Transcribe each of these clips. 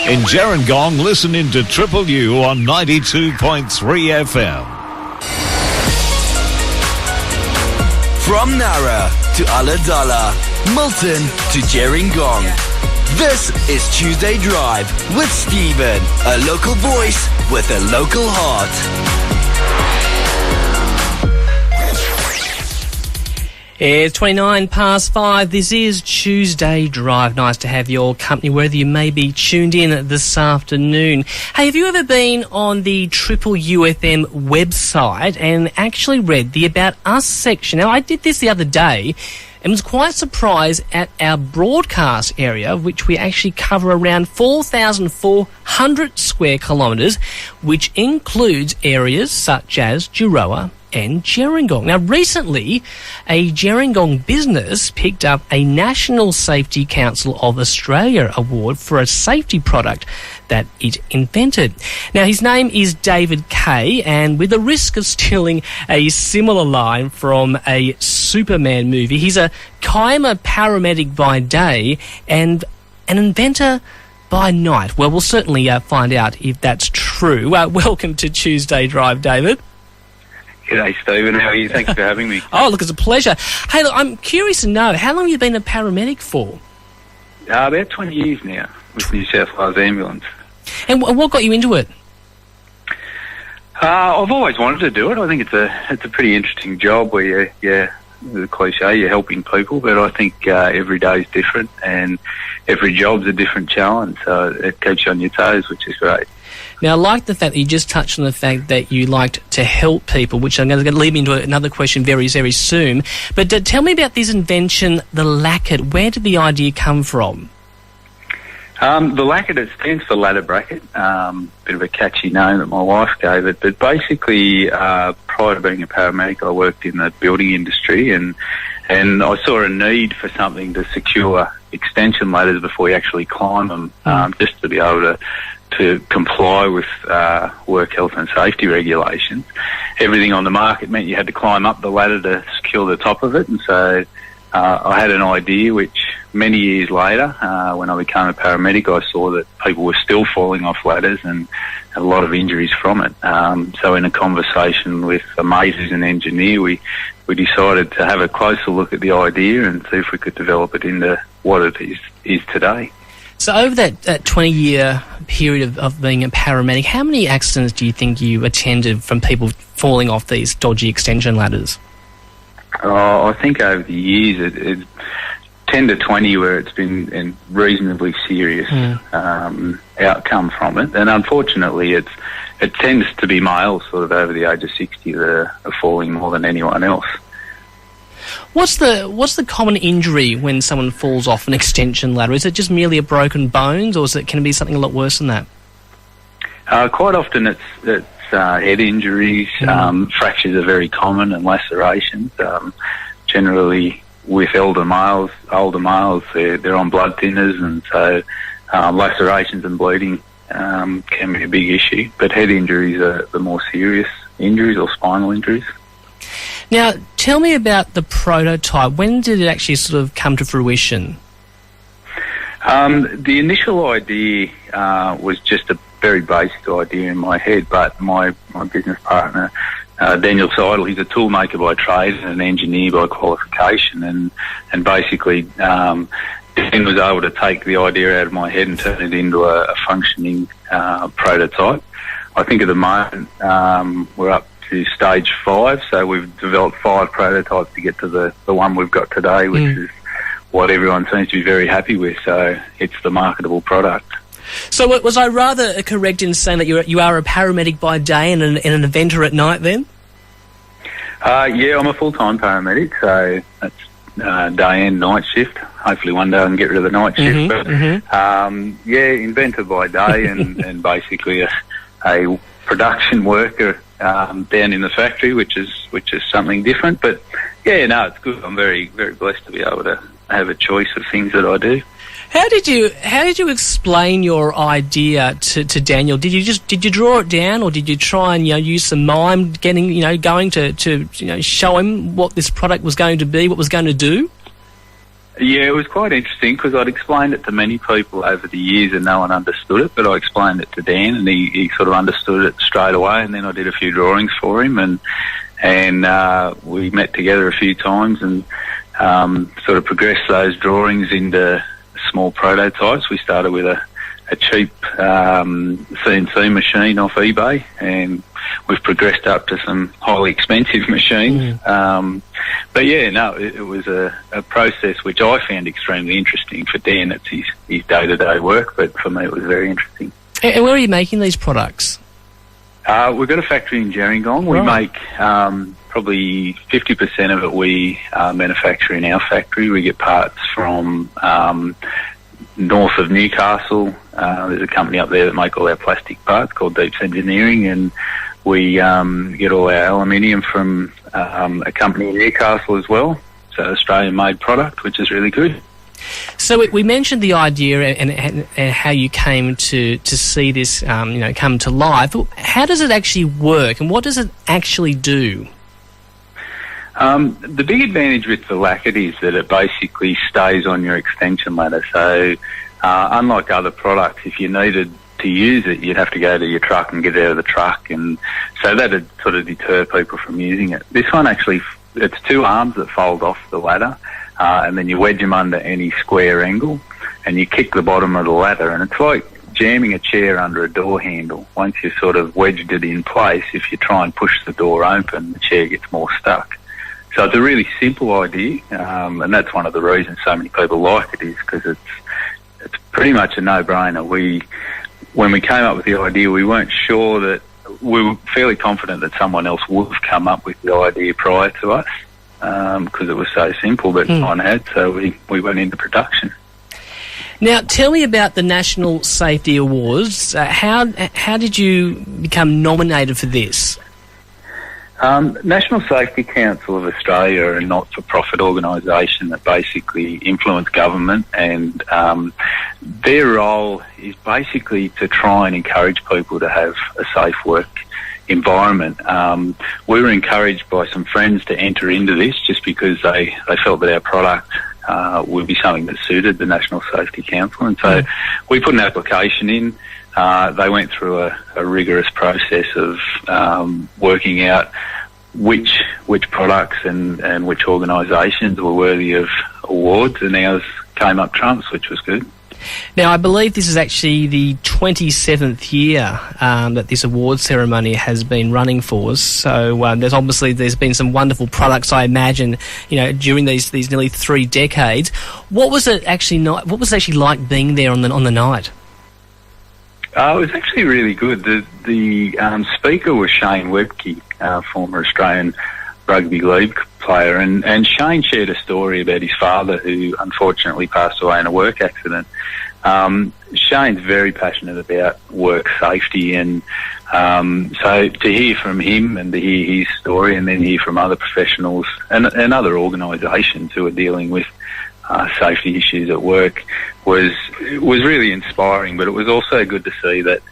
In Gerringong, listen into Triple U on 92.3 FM. From Nara to Ulladulla, Milton to Gerringong. This is Tuesday Drive with Stephen, a local voice with a local heart. It's 5:29. This is Tuesday Drive. Nice to have your company, whether you may be tuned in this afternoon. Hey, have you ever been on the Triple UFM website and actually read the About Us section? Now, I did this the other day and was quite surprised at our broadcast area, which we actually cover around 4,400 square kilometres, which includes areas such as Juroa and Gerringong. Now, recently, a Gerringong business picked up a National Safety Council of Australia award for a safety product that it invented. Now, his name is David Kay, and with the risk of stealing a similar line from a Superman movie, he's a Kiama Paramedic by day and an inventor by night. Well, we'll certainly find out if that's true. Welcome to Tuesday Drive, David. G'day, Stephen. How are you? Thanks for having me. Oh, look, it's a pleasure. Hey, look, I'm curious to know, how long have you been a paramedic for? About 20 years now with New South Wales Ambulance. And what got you into it? I've always wanted to do it. I think it's a pretty interesting job where the cliche, you're helping people, but I think every day is different and every job's a different challenge, so it keeps you on your toes, which is great. Now, I like the fact that you just touched on the fact that you liked to help people, which I'm going to lead me into another question very, very soon. But tell me about this invention, the Lacket. Where did the idea come from? The Lacket, it stands for ladder bracket. Bit of a catchy name that my wife gave it. But basically, prior to being a paramedic, I worked in the building industry and I saw a need for something to secure extension ladders before you actually climb them, just to be able to comply with work health and safety regulations. Everything on the market meant you had to climb up the ladder to secure the top of it, and so I had an idea which many years later, when I became a paramedic, I saw that people were still falling off ladders and had a lot of injuries from it. So in a conversation with a mate who's an engineer, we decided to have a closer look at the idea and see if we could develop it into what it is today. So over that 20-year period of being a paramedic, how many accidents do you think you attended from people falling off these dodgy extension ladders? I think over the years, it's 10 to 20 where it's been a reasonably serious outcome from it. And unfortunately, it tends to be males sort of over the age of 60 that are falling more than anyone else. What's the common injury when someone falls off an extension ladder? Is it just merely a broken bones, or can it be something a lot worse than that? Quite often it's head injuries. Fractures are very common, and lacerations. Generally, with older males, they're on blood thinners, and so lacerations and bleeding can be a big issue. But head injuries are the more serious injuries, or spinal injuries. Now, tell me about the prototype. When did it actually sort of come to fruition? The initial idea was just a very basic idea in my head, but my business partner, Daniel Seidel, he's a tool maker by trade and an engineer by qualification, and basically Dan was able to take the idea out of my head and turn it into a functioning prototype. I think at the moment we're up to stage 5, so we've developed 5 prototypes to get to the one we've got today, which is what everyone seems to be very happy with, so it's the marketable product. So was I rather correct in saying that you are a paramedic by day and an inventor at night then? Yeah, I'm a full-time paramedic, so that's day and night shift. Hopefully one day I can get rid of the night shift. Inventor by day and basically a production worker down in the factory, which is something different. But yeah, no, it's good. I'm very, very blessed to be able to have a choice of things that I do. How did you explain your idea to Daniel? Did you draw it down, or did you try and use some mime going to show him what this product was going to be, what was going to do? Yeah, it was quite interesting because I'd explained it to many people over the years and no one understood it, but I explained it to Dan and he sort of understood it straight away, and then I did a few drawings for him and we met together a few times and sort of progressed those drawings into small prototypes. We started with a cheap CNC machine off eBay, and we've progressed up to some highly expensive machines. But yeah, no, it was a process which I found extremely interesting. For Dan, it's his day-to-day work, but for me it was very interesting. And where are you making these products? We've got a factory in Gerringong. We make probably 50% of it we manufacture in our factory. We get parts from north of Newcastle. There's a company up there that make all our plastic parts called Deeps Engineering, and we get all our aluminium from a company in Newcastle as well. So Australian-made product, which is really good. So we mentioned the idea and how you came to see this come to life. How does it actually work, and what does it actually do? The big advantage with the Lacket is that it basically stays on your extension ladder. So unlike other products, if you needed to use it, you'd have to go to your truck and get it out of the truck, and so that'd sort of deter people from using it. This one actually, it's two arms that fold off the ladder, and then you wedge them under any square angle, and you kick the bottom of the ladder, and it's like jamming a chair under a door handle. Once you've sort of wedged it in place, if you try and push the door open, the chair gets more stuck. So it's a really simple idea, and that's one of the reasons so many people like it, is because it's pretty much a no-brainer. When we came up with the idea, we weren't sure that, we were fairly confident that someone else would have come up with the idea prior to us, because it was so simple, but no one had, so we went into production. Now, tell me about the National Safety Awards. How did you become nominated for this? National Safety Council of Australia are a not-for-profit organisation that basically influence government, and their role is basically to try and encourage people to have a safe work environment. We were encouraged by some friends to enter into this just because they felt that our product would be something that suited the National Safety Council, and so we put an application in. They went through a rigorous process of working out which products and which organisations were worthy of awards, and ours came up trumps, which was good. Now, I believe this is actually the 27th year that this award ceremony has been running for us. So there's been some wonderful products, I imagine, during these nearly 3 decades. What was it actually like being there on the night? It was actually really good. The speaker was Shane Webke, former Australian rugby league player, and Shane shared a story about his father who unfortunately passed away in a work accident. Shane's very passionate about work safety, and so to hear from him and to hear his story, and then hear from other professionals and other organisations who are dealing with safety issues at work was really inspiring. But it was also good to see that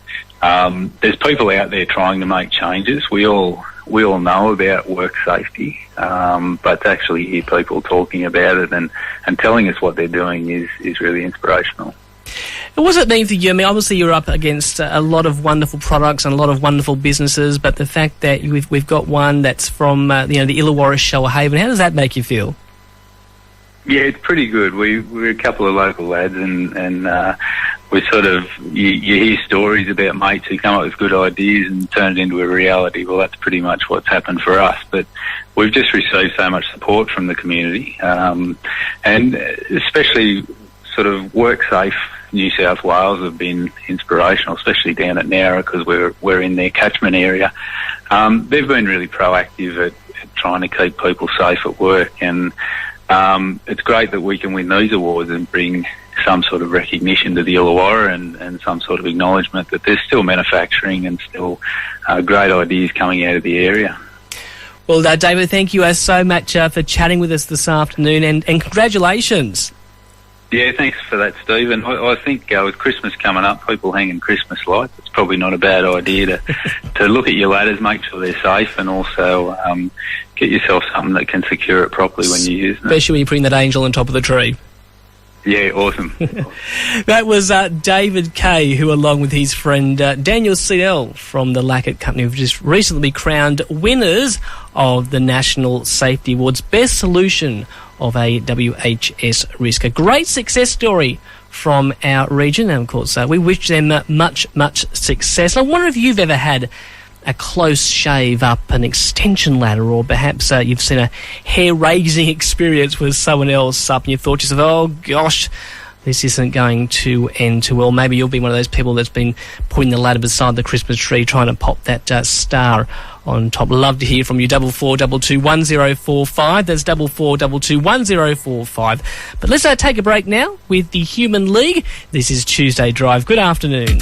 there's people out there trying to make changes. We all know about work safety, but to actually hear people talking about it and telling us what they're doing is really inspirational. And what does it mean for you? I mean, obviously you're up against a lot of wonderful products and a lot of wonderful businesses, but the fact that we've got one that's from the Illawarra Shoalhaven, how does that make you feel? Yeah, it's pretty good. We're a couple of local lads, and we sort of, you hear stories about mates who come up with good ideas and turn it into a reality. Well, that's pretty much what's happened for us. But we've just received so much support from the community, and especially sort of WorkSafe New South Wales have been inspirational, especially down at Nowra, because we're in their catchment area. They've been really proactive at trying to keep people safe at work, and it's great that we can win these awards and bring some sort of recognition to the Illawarra and some sort of acknowledgement that there's still manufacturing and still great ideas coming out of the area. Well, David, thank you so much for chatting with us this afternoon, and congratulations. Yeah, thanks for that, Steve. And I think with Christmas coming up, people hanging Christmas lights, it's probably not a bad idea to look at your ladders, make sure they're safe, and also get yourself something that can secure it properly when you use them. Especially when you're putting that angel on top of the tree. Yeah, awesome. That was David Kay, who, along with his friend Daniel Seidel from the Lacket company, have just recently been crowned winners of the National Safety Awards Best Solution of a WHS Risk. A great success story from our region, and of course we wish them much success. I wonder if you've ever had a close shave up an extension ladder, or perhaps you've seen a hair-raising experience with someone else up and you thought to yourself, oh gosh, this isn't going to end too well. Maybe you'll be one of those people that's been putting the ladder beside the Christmas tree trying to pop that star on top. Love to hear from you. 4422 1045. That's 4422 1045. But let's take a break now with the Human League. This is Tuesday Drive. Good afternoon.